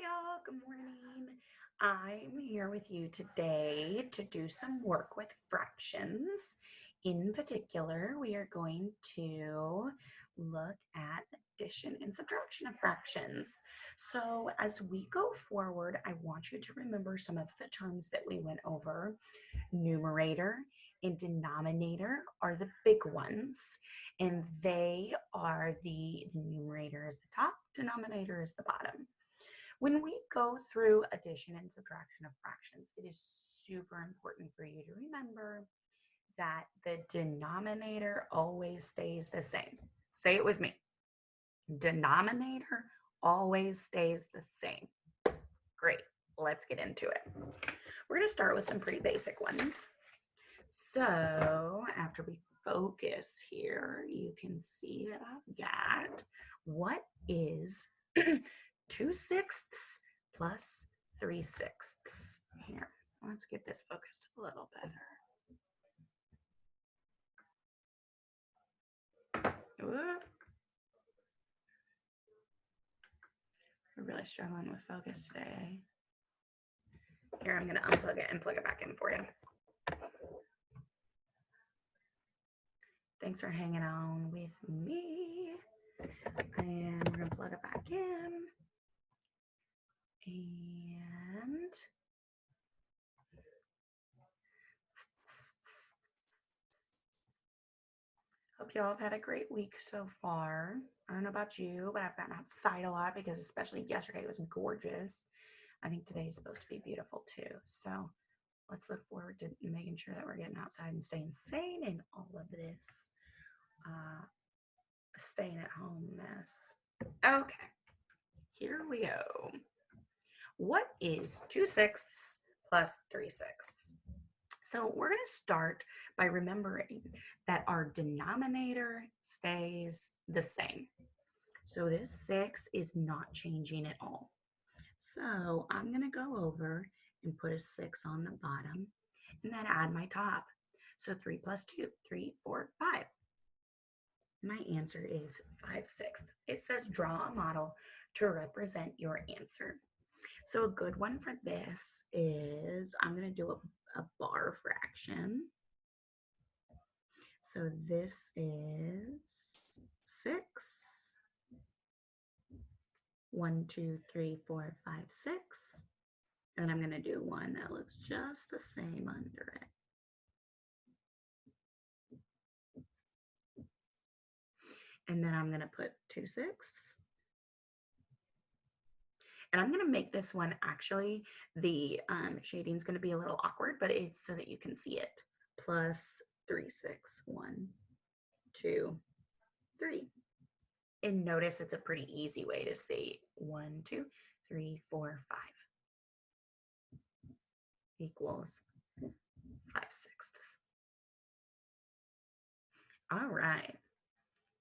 y'all. Good morning. I'm here with you today to do some work with fractions. In particular, we are going to look at addition and subtraction of fractions. So as we go forward, I want you to remember some of the terms that we went over. Numerator and denominator are the big ones, and they are the numerator is the top, denominator is the bottom. When we go through addition and subtraction of fractions, it is super important for you to remember that the denominator always stays the same. Say it with me. Denominator always stays the same. Great. Let's get into it. We're going to start with some pretty basic ones. So after we focus here, you can see that I've got what is 2/6 plus 3/6. Here, let's get this focused a little better. Whoop. We're really struggling with focus today. Here, I'm going to unplug it and plug it back in for you. Thanks for hanging on with me. And we're going to plug it back in. And hope y'all have had a great week so far. I don't know about you, but I've gotten outside a lot because especially yesterday was gorgeous. I think today is supposed to be beautiful too. So let's look forward to making sure that we're getting outside and staying sane in all of this staying at home mess. Okay, here we go. What is 2/6 plus 3/6? So we're going to start by remembering that our denominator stays the same. So this 6 is not changing at all. So I'm going to go over and put a 6 on the bottom and then add my top. So 3 plus 2, 3, 4, 5. My answer is 5/6. It says draw a model to represent your answer. So a good one for this is I'm going to do a bar fraction. So this is 6. 1, 2, 3, 4, 5, 6. And I'm going to do one that looks just the same under it. And then I'm going to put 2/6. And I'm going to make this one actually, the shading is going to be a little awkward, but it's so that you can see it. Plus 3/6. 1, 2, 3. And notice it's a pretty easy way to say 1, 2, 3, 4, 5 equals 5/6. All right.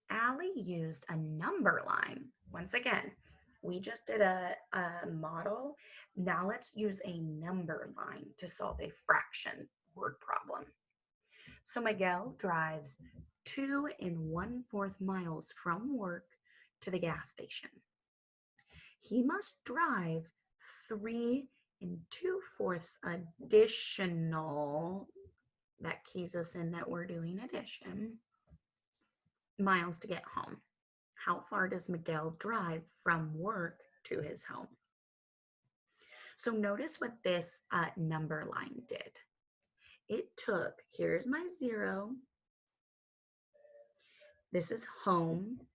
Allie used a number line. Once again, we just did a model. Now let's use a number line to solve a fraction word problem. So Miguel drives 2 1/4 miles from work to the gas station. He must drive 3 2/4 additional, that keys us in that we're doing addition, miles to get home. How far does Miguel drive from work to his home? So notice what this number line did. It took, here's my 0. This is home.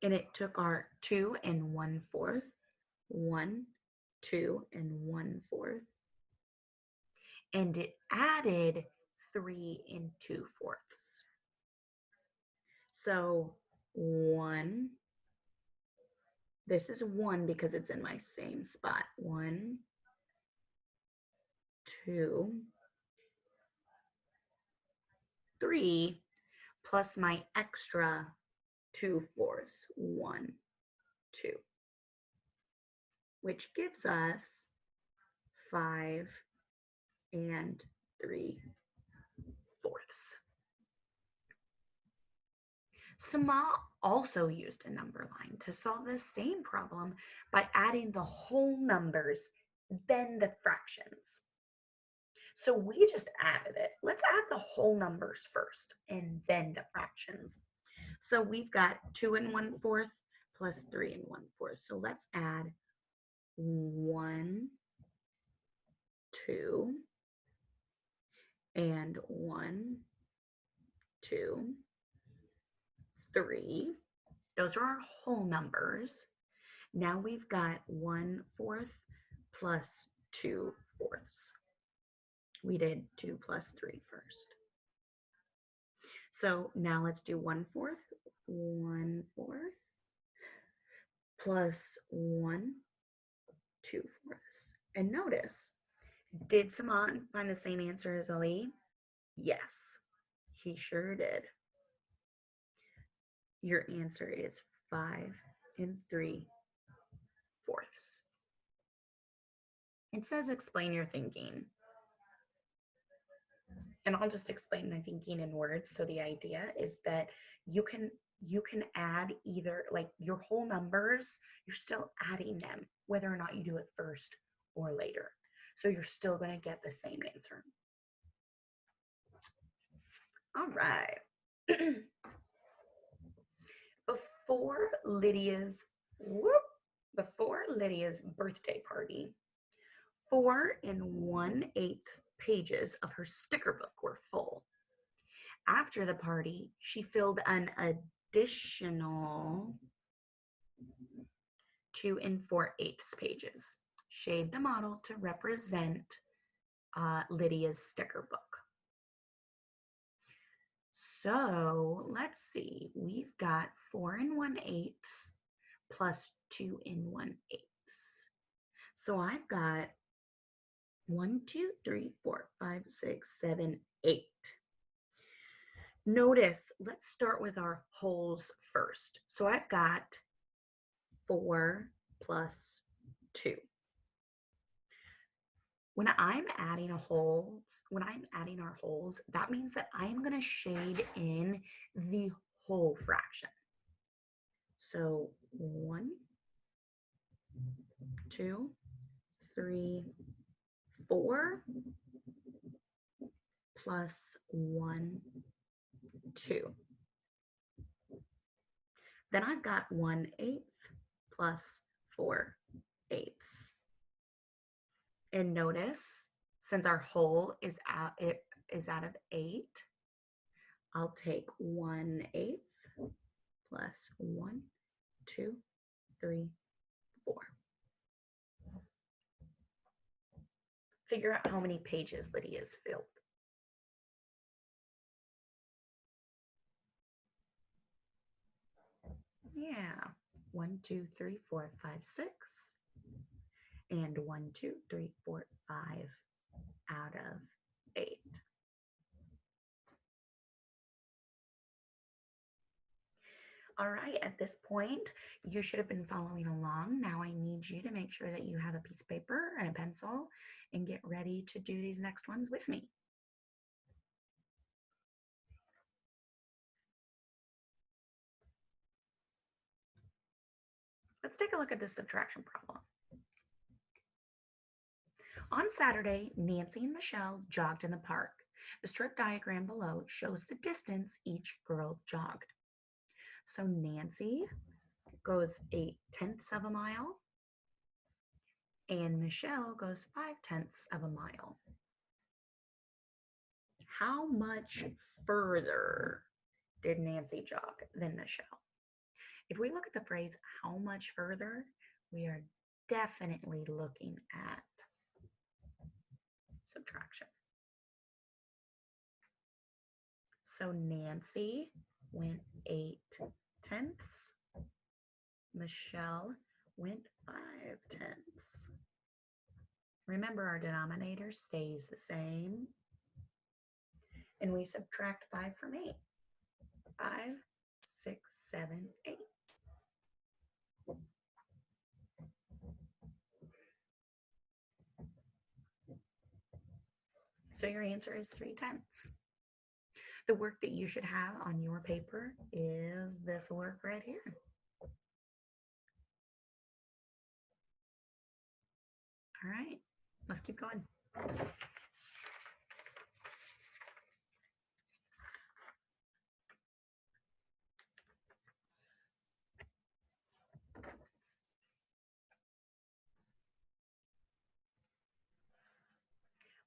And it took our 2 1/4. 1, 2 1/4. And it added 3 2/4. So 1, this is 1 because it's in my same spot. 1, 2, 3, plus my extra 2/4. 1, 2, which gives us 5 3/4. Sama also used a number line to solve the same problem by adding the whole numbers, then the fractions. So we just added it. Let's add the whole numbers first and then the fractions. So we've got 2 and 1/4 plus 3 and 1/4. So let's add 1, 2, and 1, 2, 3. Those are our whole numbers. Now we've got 1/4 plus 2/4. We did 2 plus 3 first. So now let's do 1/4, 1/4 plus 1, 2/4. And notice, did Saman find the same answer as Ali? Yes, he sure did. Your answer is 5 and 3/4. It says explain your thinking. And I'll just explain my thinking in words. So the idea is that you can add either like your whole numbers, you're still adding them whether or not you do it first or later. So you're still going to get the same answer. All right. Before Lydia's birthday party, 4 1/8 pages of her sticker book were full. After the party, she filled an additional 2 4/8 pages. Shade the model to represent Lydia's sticker book. So let's see, we've got 4 1/8 plus 2 1/8. So I've got 1, 2, 3, 4, 5, 6, 7, 8. Notice, let's start with our wholes first. So I've got 4 plus 2. When I'm adding our wholes, that means that I'm going to shade in the whole fraction. So 1, 2, 3, 4 plus 1, 2. Then I've got 1/8 plus 4/8. And notice, since our whole is out of 8, I'll take 1/8 plus 1, 2, 3, 4. Figure out how many pages Lydia's filled. Yeah, 1, 2, 3, 4, 5, 6. And 1, 2, 3, 4, 5 out of 8. All right, at this point, you should have been following along. Now I need you to make sure that you have a piece of paper and a pencil and get ready to do these next ones with me. Let's take a look at this subtraction problem. On Saturday, Nancy and Michelle jogged in the park. The strip diagram below shows the distance each girl jogged. So Nancy goes 8/10 of a mile, and Michelle goes 5/10 of a mile. How much further did Nancy jog than Michelle? If we look at the phrase, how much further, we are definitely looking at subtraction. So Nancy went 8/10. Michelle went 5/10. Remember, our denominator stays the same. And we subtract 5 from 8. 5, 6, 7, 8. So your answer is 3/10. The work that you should have on your paper is this work right here. All right, let's keep going.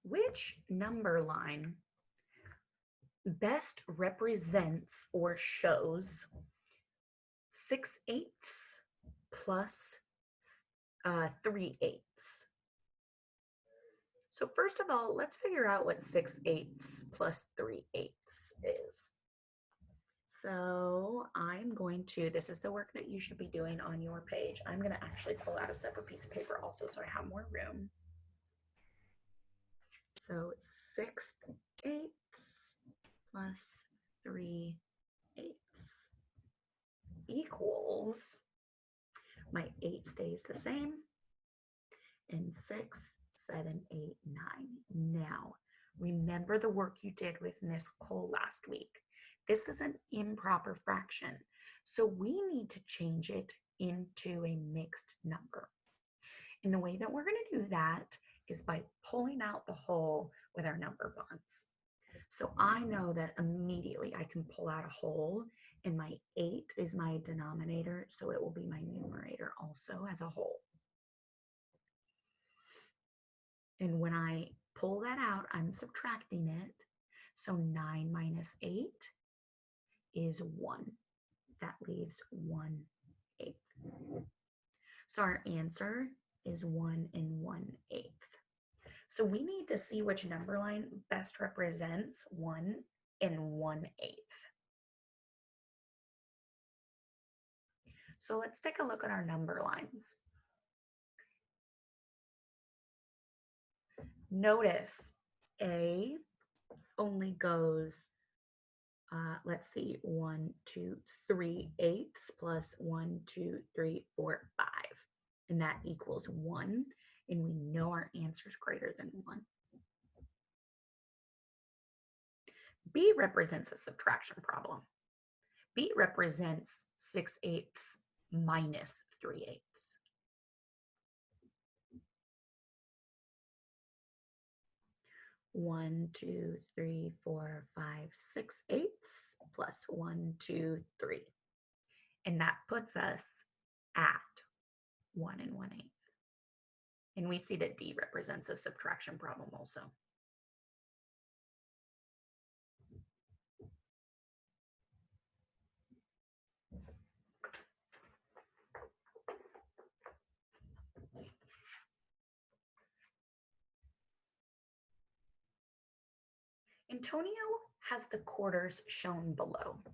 Which number line best represents or shows 6/8 plus 3/8? So first of all, let's figure out what 6/8 plus 3/8 is. So I'm going to, this is the work that you should be doing on your page. I'm going to actually pull out a separate piece of paper also so I have more room. So 6/8 plus 3/8 equals, my 8 stays the same, and 6, 7, 8, 9. Now, remember the work you did with Miss Cole last week. This is an improper fraction, so we need to change it into a mixed number. And the way that we're going to do that is by pulling out the whole with our number bonds. So I know that immediately I can pull out a whole, and my 8 is my denominator, so it will be my numerator also as a whole. And when I pull that out, I'm subtracting it. So 9 minus 8 is 1. That leaves 1/8. So our answer is 1 1/8. So we need to see which number line best represents 1 1/8. So let's take a look at our number lines. Notice A only goes, let's see, 1, 2, 3/8 plus 1, 2, 3, 4, 5. And that equals 1. And we know our answer is greater than 1. B represents a subtraction problem. B represents 6/8 minus 3/8. 1, 2, 3, 4, 5, 6/8 plus 1, 2, 3. And that puts us at 1 1/8. And we see that D represents a subtraction problem also. Antonio has the quarters shown below.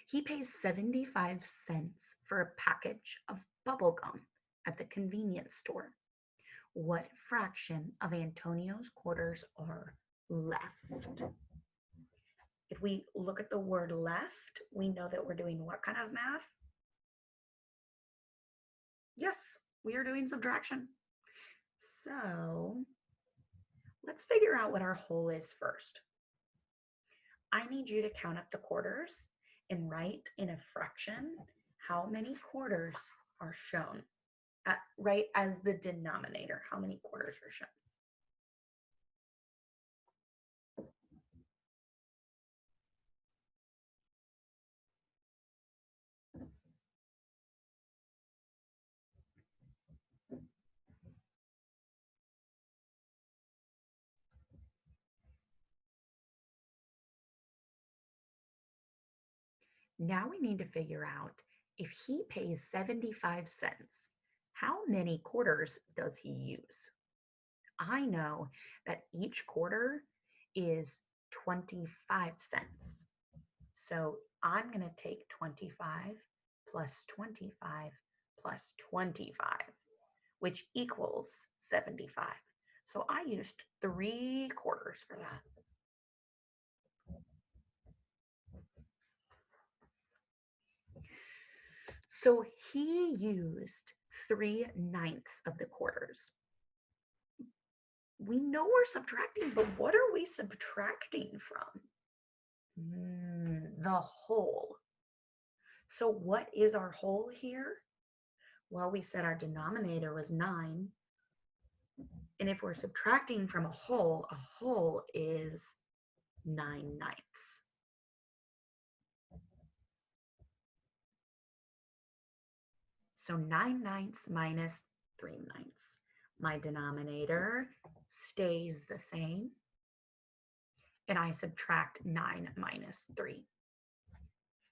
He pays 75 cents for a package of bubble gum at the convenience store. What fraction of Antonio's quarters are left? If we look at the word left, we know that we're doing what kind of math? Yes, we are doing subtraction. So let's figure out what our whole is first. I need you to count up the quarters and write in a fraction how many quarters are shown. Right as the denominator, how many quarters are shown. Now we need to figure out if he pays 75 cents, how many quarters does he use? I know that each quarter is 25 cents. So I'm going to take 25 plus 25 plus 25, which equals 75. So I used 3 quarters for that. So he used 3/9 of the quarters. We know we're subtracting, but what are we subtracting from? The whole. So what is our whole here? Well, we said our denominator was 9. And if we're subtracting from a whole is 9/9. So 9/9 minus 3/9. My denominator stays the same. And I subtract 9 minus 3.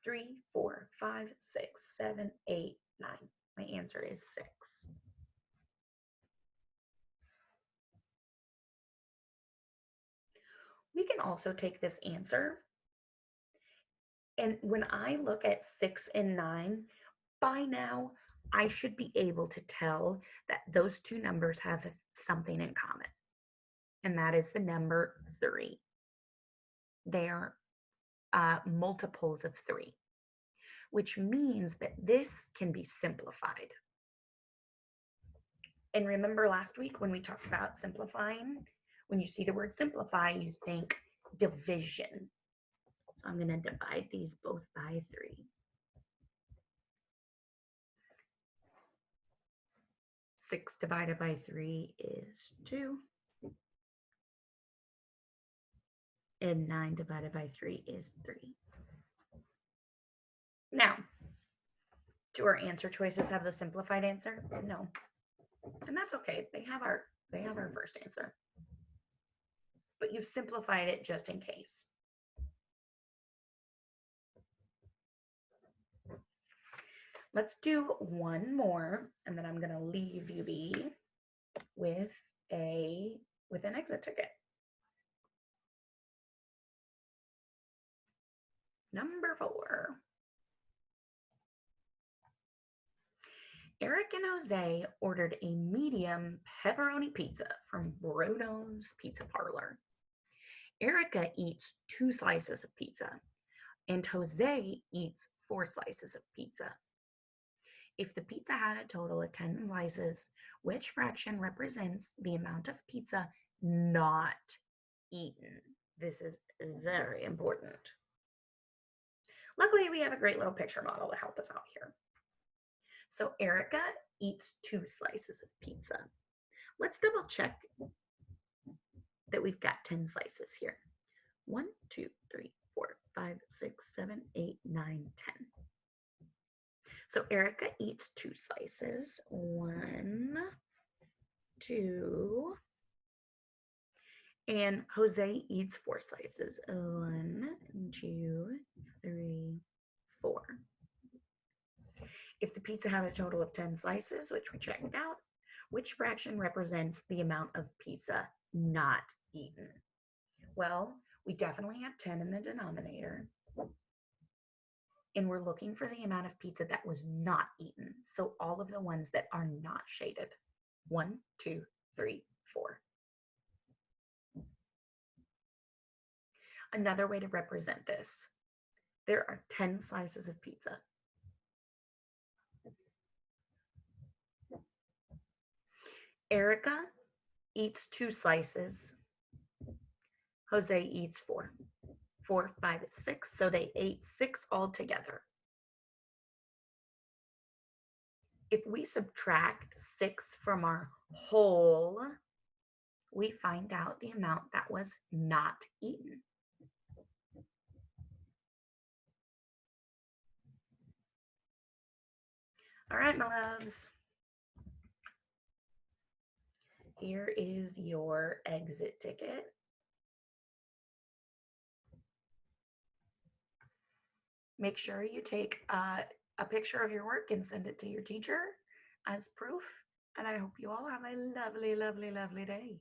3, 4, 5, 6, 7, 8, 9. My answer is 6. We can also take this answer, and when I look at 6 and 9, by now I should be able to tell that those two numbers have something in common, and that is the number 3. They are multiples of 3, which means that this can be simplified. And remember last week when we talked about simplifying, when you see the word simplify, you think division. So I'm going to divide these both by 3. 6 divided by 3 is 2. And 9 divided by 3 is 3. Now, do our answer choices have the simplified answer? No. And that's okay. They have our first answer. But you've simplified it just in case. Let's do one more, and then I'm going to leave you be with an exit ticket. Number 4. Eric and Jose ordered a medium pepperoni pizza from Bruno's Pizza Parlor. Erica eats 2 slices of pizza, and Jose eats 4 slices of pizza. If the pizza had a total of 10 slices, which fraction represents the amount of pizza not eaten? This is very important. Luckily, we have a great little picture model to help us out here. So Erica eats 2 slices of pizza. Let's double check that we've got 10 slices here. 1, 2, 3, 4, 5, 6, 7, 8, 9, 10. So Erica eats 2 slices. 1, 2, and Jose eats 4 slices. 1, 2, 3, 4. If the pizza had a total of 10 slices, which we checked out, which fraction represents the amount of pizza not eaten? Well, we definitely have 10 in the denominator. And we're looking for the amount of pizza that was not eaten. So all of the ones that are not shaded. 1, 2, 3, 4. Another way to represent this, there are 10 slices of pizza. Erica eats 2 slices. Jose eats 4. 4, 5, 6. So they ate 6 altogether. If we subtract 6 from our whole, we find out the amount that was not eaten. All right, my loves. Here is your exit ticket. Make sure you take a picture of your work and send it to your teacher as proof. And I hope you all have a lovely, lovely, lovely day.